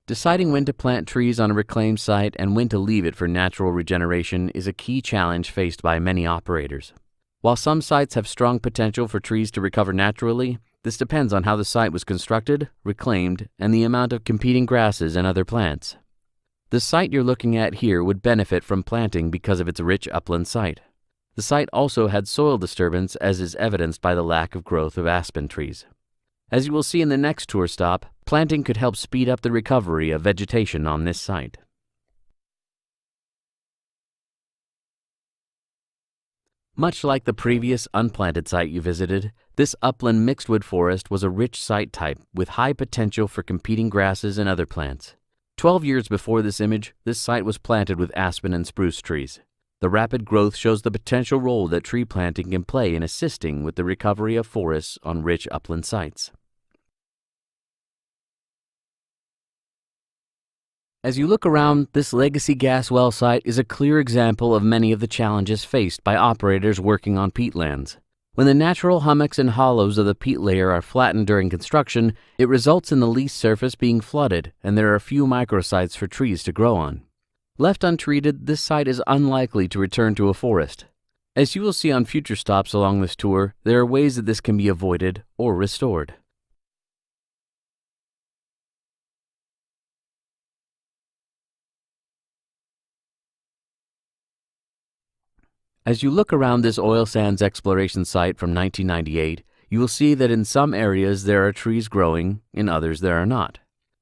Deciding when to plant trees on a reclaimed site and when to leave it for natural regeneration is a key challenge faced by many operators. While some sites have strong potential for trees to recover naturally, this depends on how the site was constructed, reclaimed, and the amount of competing grasses and other plants. The site you're looking at here would benefit from planting because of its rich upland site. The site also had soil disturbance, as is evidenced by the lack of growth of aspen trees. As you will see in the next tour stop, planting could help speed up the recovery of vegetation on this site. Much like the previous unplanted site you visited, this upland mixedwood forest was a rich site type with high potential for competing grasses and other plants. 12 years before this image, this site was planted with aspen and spruce trees. The rapid growth shows the potential role that tree planting can play in assisting with the recovery of forests on rich upland sites. As you look around, this legacy gas well site is a clear example of many of the challenges faced by operators working on peatlands. When the natural hummocks and hollows of the peat layer are flattened during construction, it results in the lease surface being flooded, and there are few microsites for trees to grow on. Left untreated, this site is unlikely to return to a forest. As you will see on future stops along this tour, there are ways that this can be avoided or restored. As you look around this oil sands exploration site from 1998, you will see that in some areas there are trees growing, in others there are not.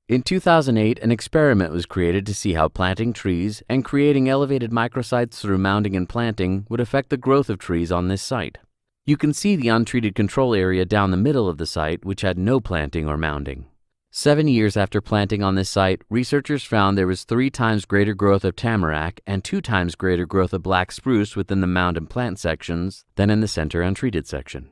In 2008, an experiment was created to see how planting trees and creating elevated microsites through mounding and planting would affect the growth of trees on this site. You can see the untreated control area down the middle of the site, which had no planting or mounding. 7 years after planting on this site, researchers found there was 3 times greater growth of tamarack and 2 times greater growth of black spruce within the mound and plant sections than in the center untreated section.